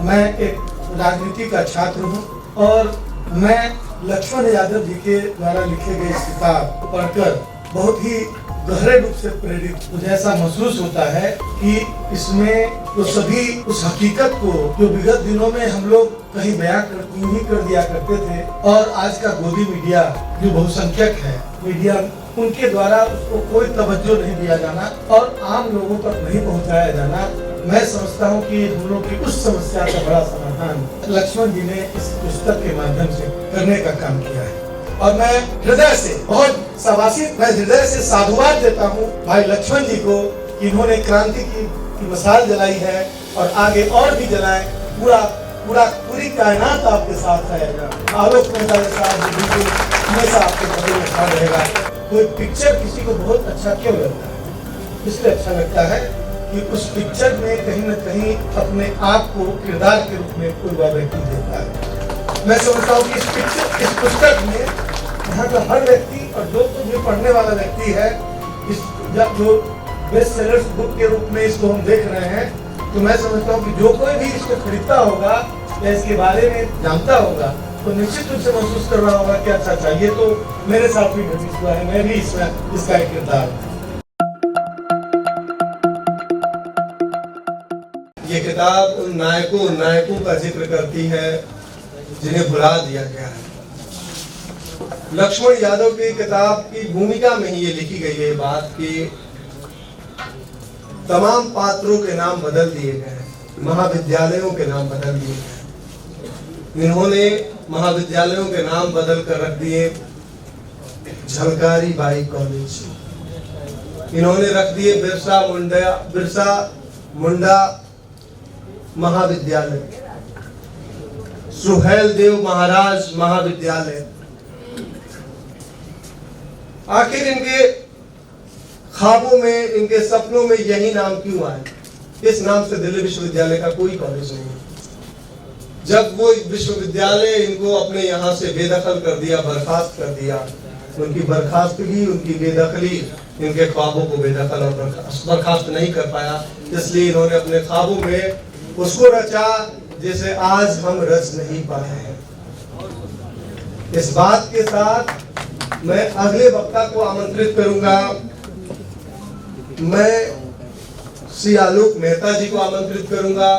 मैं एक राजनीति का छात्र हूँ और मैं लक्ष्मण यादव जी के द्वारा लिखे गए इस किताब पढ़कर बहुत ही गहरे रूप से प्रेरित मुझे ऐसा महसूस होता है कि इसमें तो सभी उस हकीकत को जो विगत दिनों में हम लोग कहीं बयां कर दिया करते थे और आज का गोदी मीडिया जो बहुसंख्यक है मीडिया उनके द्वारा उसको कोई तवज्जो नहीं दिया जाना और आम लोगों तक नहीं पहुंचाया जाना, मैं समझता हूं कि हम लोग की उस समस्या का बड़ा समाधान लक्ष्मण जी ने इस पुस्तक के माध्यम से करने का काम किया है। और मैं हृदय से बहुत शाबाशी मैं हृदय से साधुवाद देता हूँ भाई लक्ष्मण जी को कि इन्होंने क्रांति की मिसाल जलाई है और आगे और भी जलाएं। पूरी कायनात आपके साथ है। आलोक मेहता साहब बिल्कुल हमेशा आपके बगल में खड़ा रहेगा। कोई पिक्चर किसी को बहुत अच्छा क्यों लगता है? इसलिए अच्छा लगता है कि उस पिक्चर में कहीं न कहीं अपने आप को किरदार के रूप में कोई वह व्यक्ति देखता है। मैं समझता हूँ कि इस पुस्तक में यहाँ का हर व्यक्ति और जो भी पढ़ने वाला व्यक्ति है इस जो बेस्ट सेलर्स बुक के रूप में इसको हम देख रहे हैं, तो मैं समझता हूँ कि जो कोई भी इसको खरीदता होगा या इसके बारे में जानता होगा तो निश्चित रूप से महसूस कर रहा होगा कि अच्छा चाहिए तो मेरे साथ भी घटित हुआ है, मैं भी इसमें इसका एक किरदार हूँ। ये किताब उन नायकों का जिक्र करती है जिन्हें भुला दिया गया है। लक्ष्मण यादव की किताब की भूमिका में ही ये लिखी गई है बात कि तमाम पात्रों के नाम बदल दिए गए, महाविद्यालयों के नाम बदल दिए गए। इन्होंने महाविद्यालयों के नाम बदल कर रख दिए झलकारी बाई कॉलेज, इन्होंने रख दिए बिरसा मुंडा महाविद्यालय, सुहेल देव महाराज महाविद्यालय। आखिर इनके ख्वाबों में इनके सपनों में यही नाम क्यों आए? इस नाम से दिल्ली विश्वविद्यालय का कोई कॉलेज नहीं है। जब वो विश्वविद्यालय इनको अपने यहाँ से बेदखल कर दिया, बर्खास्त कर दिया, उनकी बर्खास्तगी उनकी बेदखली इनके ख्वाबों को बेदखल और बर्खास्त नहीं कर पाया, इसलिए इन्होंने अपने ख्वाबों में उसको रचा जिसे आज हम रच नहीं पाए हैं। इस बात के साथ मैं अगले वक्ता को आमंत्रित करूंगा। मैं श्री आलोक मेहता जी को आमंत्रित करूंगा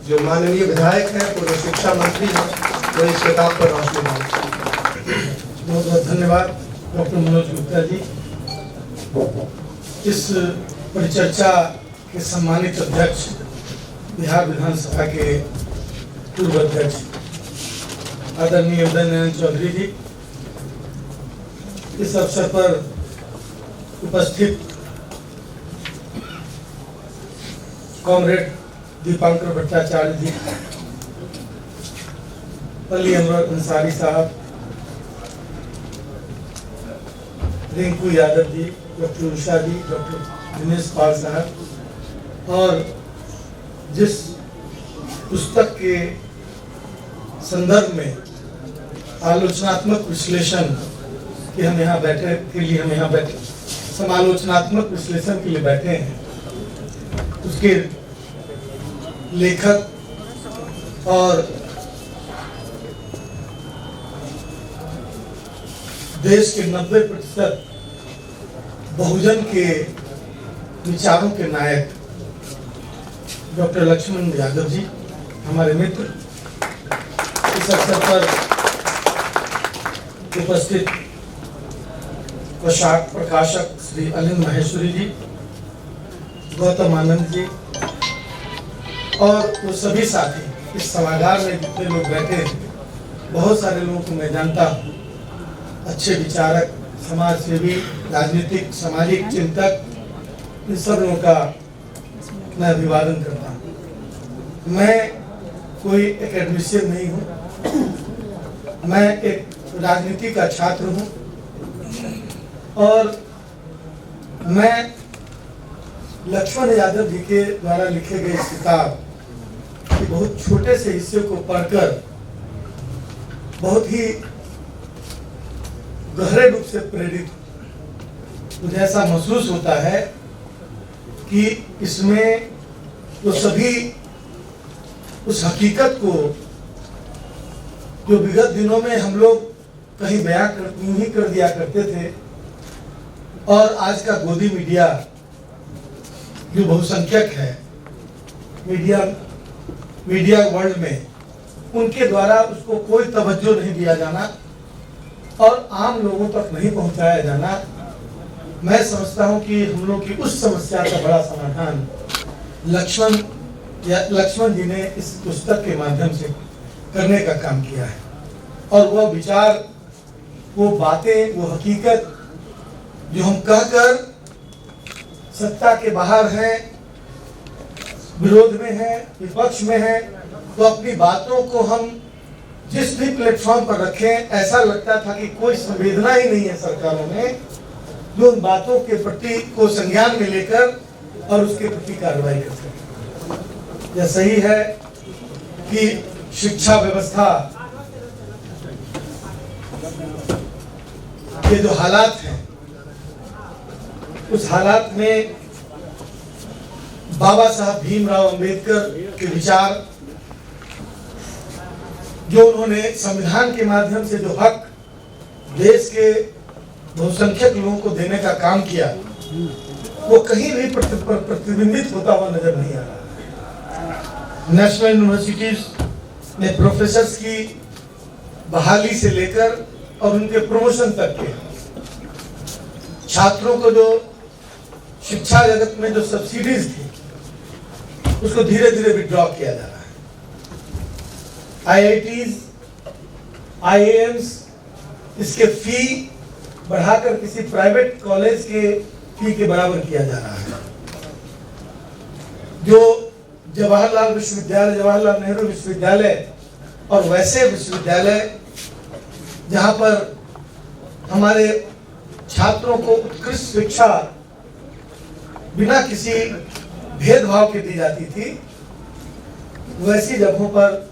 जो माननीय विधायक हैं, पूर्व शिक्षा मंत्री हैं, वो इस किताब पर रोशनी डालें। बहुत बहुत धन्यवाद डॉक्टर मनोज गुप्ता जी। इस परिचर्चा के सम्मानित अध्यक्ष बिहार विधानसभा के पूर्व अध्यक्ष आदरणीय उदयनारायण चौधरी जी, इस अवसर पर उपस्थित कॉमरेड दीपांकर भट्टाचार्य जी, अली अनवर अंसारी साहब, रिंकू यादव जी, डॉक्टर उषा जी, डॉक्टर दिनेश पाल साहब, और जिस पुस्तक के संदर्भ में आलोचनात्मक विश्लेषण कि हम यहाँ बैठे समालोचनात्मक विश्लेषण के लिए बैठे हैं, उसके लेखक और देश के 90% बहुजन के विचारों के नायक डॉक्टर लक्ष्मण यादव जी हमारे मित्र, इस अवसर पर उपस्थित प्रकाशक श्री अनिल महेश्वरी जी, गौतम आनंद जी और वो सभी साथी इस सभागार में जितने लोग बैठे हैं, बहुत सारे लोगों को मैं जानता हूँ, अच्छे विचारक, समाज सेवी, राजनीतिक सामाजिक चिंतक, इन सब लोगों का मैं अभिवादन करता हूँ। मैं कोई एकेडमिशियन नहीं हूँ, मैं एक राजनीति का छात्र हूँ और मैं लक्ष्मण यादव जी के द्वारा लिखे गए इस किताब के बहुत छोटे से हिस्से को पढ़कर बहुत ही गहरे रूप से प्रेरित मुझे ऐसा महसूस होता है कि इसमें तो सभी उस हकीकत को जो विगत दिनों में हम लोग कहीं बयां यूं ही कर दिया करते थे, और आज का गोदी मीडिया जो बहुसंख्यक है मीडिया वर्ल्ड में, उनके द्वारा उसको कोई तवज्जो नहीं दिया जाना और आम लोगों तक नहीं पहुंचाया जाना, मैं समझता हूं कि हम लोग की उस समस्या का बड़ा समाधान लक्ष्मण जी ने इस पुस्तक के माध्यम से करने का काम किया है। और वह विचार, वो बातें, वो हकीकत जो हम कहकर सत्ता के बाहर हैं, विरोध में हैं, विपक्ष में हैं, तो अपनी बातों को हम जिस भी प्लेटफॉर्म पर रखें, ऐसा लगता था कि कोई संवेदना ही नहीं है सरकारों में जो उन बातों के प्रति को संज्ञान में लेकर और उसके प्रति कार्रवाई कर सके। यह सही है कि शिक्षा व्यवस्था के जो हालात हैं, उस हालात में बाबा साहब भीमराव अंबेडकर के विचार, जो उन्होंने संविधान के माध्यम से जो हक देश के बहुसंख्यक लोगों को देने का काम किया, वो कहीं भी प्रतिबिंबित होता हुआ नजर नहीं आ रहा। नेशनल यूनिवर्सिटीज में प्रोफेसर्स की बहाली से लेकर और उनके प्रमोशन तक के, छात्रों को जो शिक्षा जगत में जो सब्सिडीज थी, उसको धीरे धीरे विड्रॉ किया जा रहा है। IITs, IIMs, इसके फी बढ़ाकर किसी प्राइवेट कॉलेज के फी के बराबर किया जा रहा है। जो जवाहरलाल विश्वविद्यालय, जवाहरलाल नेहरू विश्वविद्यालय और वैसे विश्वविद्यालय जहां पर हमारे छात्रों को उत्कृष्ट शिक्षा बिना किसी भेदभाव के दी जाती थी, वैसी जगहों पर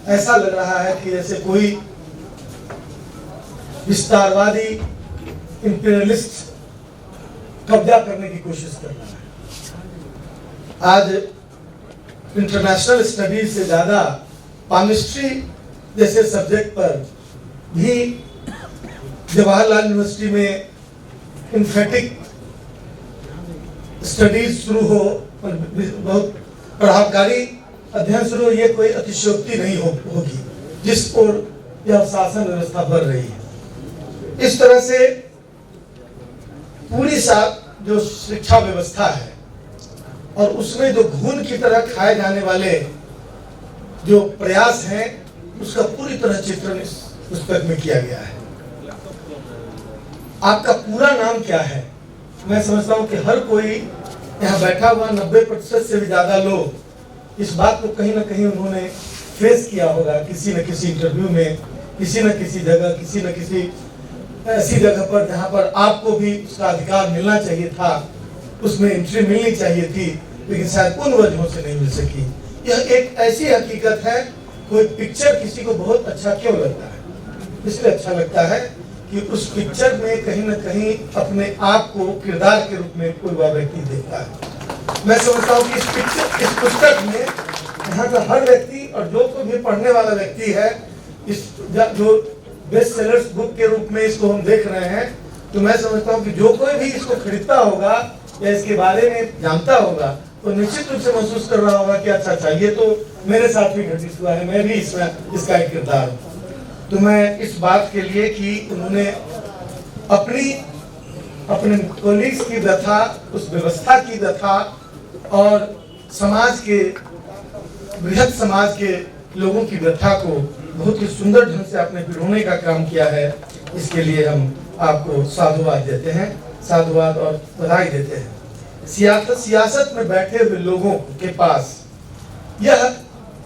ऐसा लग रहा है कि जैसे कोई विस्तारवादी इंपीरियलिस्ट कब्जा करने की कोशिश कर रहा है। आज इंटरनेशनल स्टडीज से ज्यादा केमिस्ट्री जैसे सब्जेक्ट पर भी जवाहरलाल यूनिवर्सिटी में इन्फेटिक स्टडीज शुरू हो और बहुत प्रभावकारी अध्ययन शुरू हो, ये कोई अतिशयोक्ति नहीं होगी जिस ओर यह शासन व्यवस्था बढ़ रही है। इस तरह से पूरी जो शिक्षा व्यवस्था है और उसमें जो घून की तरह खाए जाने वाले जो प्रयास हैं, उसका पूरी तरह चित्रण इस पुस्तक में किया गया है। आपका पूरा नाम क्या है? मैं समझता हूं कि हर कोई यहाँ बैठा हुआ 90% से भी ज्यादा लोग इस बात को कहीं ना कहीं उन्होंने फेस किया होगा, किसी न किसी इंटरव्यू में, किसी न किसी जगह, किसी न किसी ऐसी जगह पर जहाँ पर आपको भी उसका अधिकार मिलना चाहिए था, उसमें एंट्री मिलनी चाहिए थी, लेकिन शायद उन वजहों से नहीं मिल सकी। यह एक ऐसी हकीकत है। कोई पिक्चर किसी को बहुत अच्छा क्यों लगता है? इसलिए अच्छा लगता है कि उस पिक्चर में कहीं न कहीं अपने आप को किरदार के रूप में कोई वह व्यक्ति देखता है। मैं समझता हूँ कि इस पुस्तक में यहाँ का हर व्यक्ति और जो कोई भी पढ़ने वाला व्यक्ति है, इस जो बेस्ट सेलर्स बुक के रूप में इसको हम देख रहे हैं, तो मैं समझता हूँ कि जो कोई भी इसको खरीदता होगा या इसके बारे में जानता होगा, तो निश्चित रूप से महसूस कर रहा होगा कि अच्छा ये तो मेरे साथ भी घटित हुआ है, मैं भी इसमें इसका एक किरदार हूँ। तो मैं इस बात के लिए कि उन्होंने अपने कोलीग्स की व्यथा, उस व्यवस्था की व्यथा और समाज के, बृहद समाज के लोगों की व्यथा को बहुत ही सुंदर ढंग से आपने पिरोने का काम किया है। इसके लिए हम आपको साधुवाद देते हैं, साधुवाद और बधाई देते हैं। सियासत में बैठे हुए लोगों के पास यह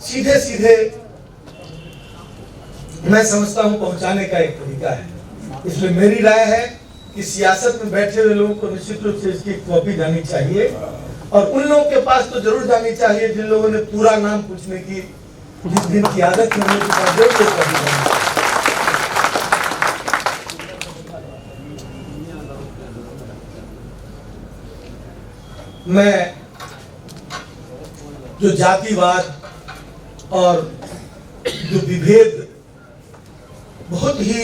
सीधे सीधे मैं समझता हूं पहुंचाने का एक तरीका है। इसलिए मेरी राय है कि सियासत में बैठे हुए लोगों को निश्चित रूप से इसकी कॉपी जानी चाहिए, और उन लोगों के पास तो जरूर जानी चाहिए जिन लोगों ने पूरा नाम पूछने की, जिस दिन की आदत है, मैं जो जातिवाद और जो विभेद बहुत ही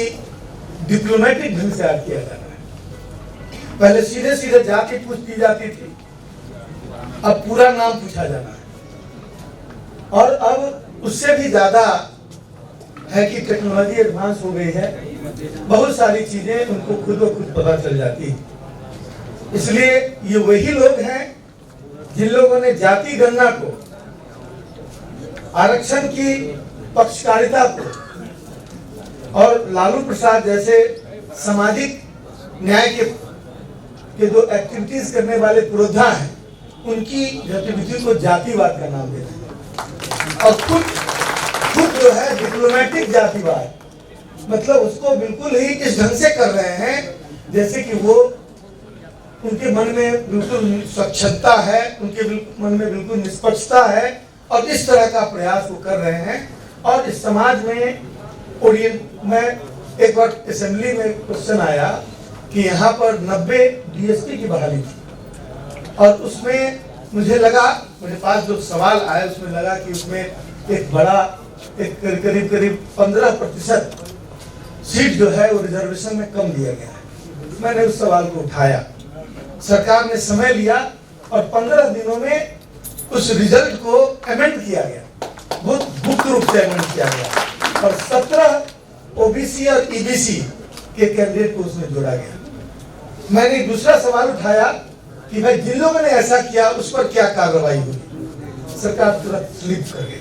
डिप्लोमेटिक ढंग से आज किया जा रहा है। पहले सीधे सीधे जाति पूछ दी जाती थी, अब पूरा नाम पूछा जाना है। और अब उससे भी ज्यादा है कि टेक्नोलॉजी एडवांस हो गई है, बहुत सारी चीजें उनको खुद ब खुद पता चल जाती है। इसलिए ये वही लोग हैं जिन लोगों ने जाति गणना को, आरक्षण की पक्षकारिता को और लालू प्रसाद जैसे सामाजिक न्याय के जो एक्टिविटीज करने वाले पुरोधा हैं, उनकी गतिविधि को जातिवाद का नाम देते हैं। और खुद जो है डिप्लोमेटिक जातिवाद, मतलब उसको बिल्कुल ही इस ढंग से कर रहे हैं जैसे कि वो उनके मन में बिल्कुल स्वच्छता है, उनके मन में बिल्कुल निष्पक्षता है, और इस तरह का प्रयास वो कर रहे हैं। और इस समाज में मैं एक बार असेंबली में क्वेश्चन आया कि यहाँ पर 90 डीएसपी की बहाली थी, और उसमें मुझे लगा, मेरे पास जो सवाल आया उसमें लगा कि उसमें एक बड़ा करीब 15% सीट जो है वो रिजर्वेशन में कम दिया गया है। मैंने उस सवाल को उठाया, सरकार ने समय लिया और 15 दिनों में उस रिजल्ट को अमेंड किया गया, बहुत गुप्त रूप से अमेंड किया गया, और 17 ओबीसी और ईबीसी के कैंडिडेट को उसमें जोड़ा गया। मैंने दूसरा सवाल उठाया कि भाई जिन लोगों ने ऐसा किया उस पर क्या कार्रवाई हुई। सरकार तुरंत स्लिप कर गई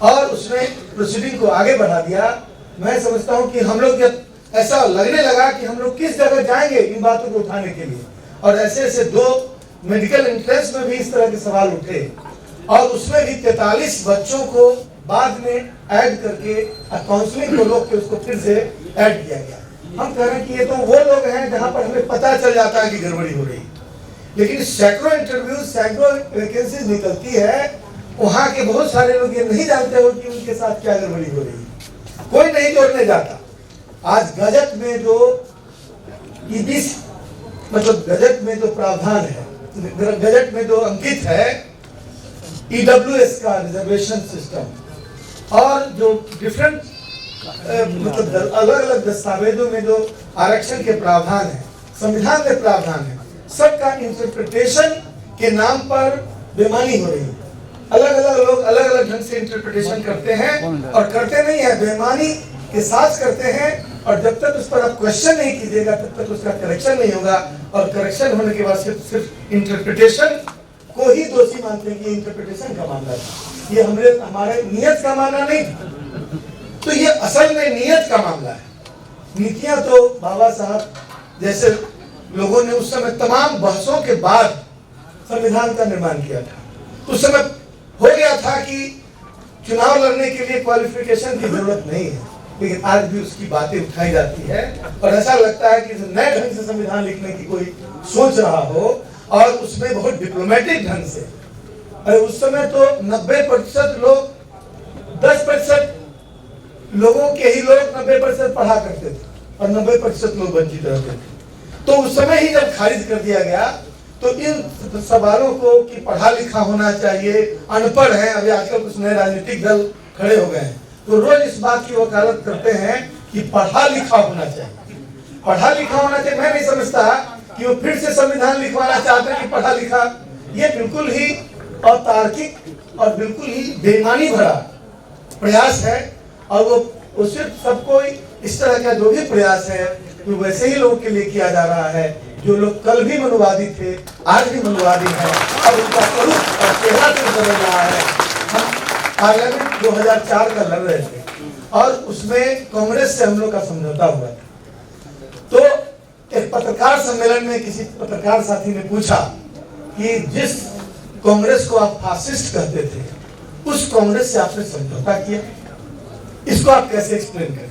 और उसने प्रोसीडिंग को आगे बढ़ा दिया। मैं समझता हूं कि हम लोग जब ऐसा लगने लगा कि हम लोग किस जगह जाएंगे इन बातों को उठाने के लिए, और ऐसे 2 मेडिकल एंट्रेंस में भी इस तरह के सवाल उठे, और उसमें भी 43 बच्चों को बाद में ऐड करके काउंसलिंग को रोक के उसको फिर से ऐड किया गया। हम कह रहे हैं कि ये तो वो लोग हैं जहां पर हमें पता चल जाता है कि गड़बड़ी हो रही है, लेकिन सैकड़ों इंटरव्यू, सैकड़ों वैकेंसीज निकलती है, वहां के बहुत सारे लोग ये नहीं जानते हो कि उनके साथ क्या गड़बड़ी हो रही है, कोई नहीं जोड़ने जाता। आज गजट में जो ईबीसी, मतलब गजट में जो प्रावधान है, गजट में जो अंकित है ईडब्ल्यूएस का रिजर्वेशन सिस्टम, और जो डिफरेंट मतलब अलग अलग दस्तावेजों में जो आरक्षण के प्रावधान है, संविधान के प्रावधान है, सबका इंटरप्रिटेशन के नाम पर बेईमानी हो रही है। अलग अलग लोग अलग अलग ढंग से इंटरप्रिटेशन करते हैं और करते नहीं है, बेईमानी के साथ करते हैं, और जब तक उस पर आप क्वेश्चन नहीं कीजिएगा तब तक उसका करेक्शन नहीं होगा, और करेक्शन होने के बाद सिर्फ इंटरप्रिटेशन को ही दोषी मानते हैं कि इंटरप्रिटेशन का मामला था, ये हमारे नियत का मामला नहीं था। तो ये असल में नियत का मामला है। नीतियां तो बाबा साहब जैसे लोगों ने उस समय तमाम बहसों के बाद संविधान का निर्माण किया था। उस समय हो गया था कि चुनाव लड़ने के लिए क्वालिफिकेशन की जरूरत नहीं है, लेकिन आज भी उसकी बातें उठाई जाती है, और ऐसा लगता है कि नए ढंग से संविधान लिखने की कोई सोच रहा हो, और उसमें बहुत डिप्लोमेटिक ढंग से। अरे उस समय तो 90% लोग, 10% लोगों के ही लोग 90% पढ़ा करते थे, और 90% लोग वंचित रहते थे। तो उस समय ही जब खारिज कर दिया गया, तो इन सवालों को कि पढ़ा लिखा होना चाहिए, अनपढ़ है, अभी आजकल कुछ नए राजनीतिक दल खड़े हो गए हैं, तो रोज इस बात की वकालत करते हैं कि पढ़ा लिखा होना चाहिए, पढ़ा लिखा होना चाहिए। मैं नहीं समझता कि वो फिर से संविधान लिखवाना चाहते हैं कि पढ़ा लिखा, ये बिल्कुल ही अतार्किक और बिल्कुल ही बेईमानी भरा प्रयास है। और वो सिर्फ सबको इस तरह का जो भी प्रयास है तो वैसे ही लोगों के लिए किया जा रहा है, जो लोग कल भी मनुवादी थे, आज भी मनुवादी हैं, और उनका स्वरूप और चेहरा भी बदल रहा है। हम पार्लियामेंट 2004 का लड़ रहे थे, और उसमें कांग्रेस से हम लोग का समझौता हुआ था। तो एक पत्रकार सम्मेलन में किसी पत्रकार साथी ने पूछा कि जिस कांग्रेस को आप फासिस्ट कहते थे, उस कांग्रेस से आपने समझौता किया, इसको आप कैसे एक्सप्लेन करें?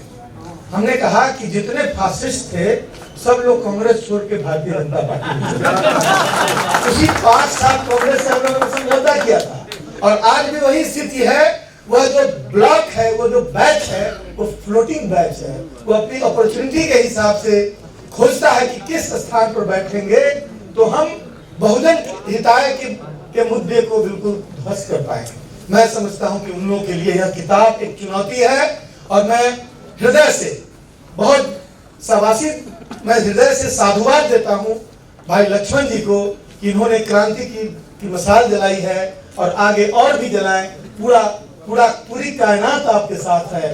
हमने कहा कि जितने फासिस्ट थे सब लोग कांग्रेस छोड़ के भारतीय जनता पार्टी में उसी 5 साल कांग्रेस से हम लोगों ने समझौता किया था, और आज भी वही स्थिति है। वह जो ब्लॉक है, वो जो बैच है, वो फ्लोटिंग बैच है, वो अपनी अपॉर्चुनिटी के हिसाब से खोजता है कि किस स्थान पर बैठेंगे तो हम बहुजन हिताय के मुद्दे को बिल्कुल ध्वस्त कर पाएंगे। मैं समझता हूं कि उन लोगों के लिए यह किताब एक चुनौती है और मैं हृदय से बहुत शाबाशी, मैं हृदय से साधुवाद देता हूं भाई लक्ष्मण जी को कि इन्होंने क्रांति की मिसाल जलाई है और आगे और भी जलाएं। पूरी कायनात आपके साथ है।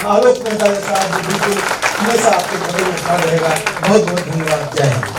आलोक मेहता साहब बिल्कुल हमेशा आपके बगल में खड़ा रहेगा। बहुत बहुत धन्यवाद। जय हिंद।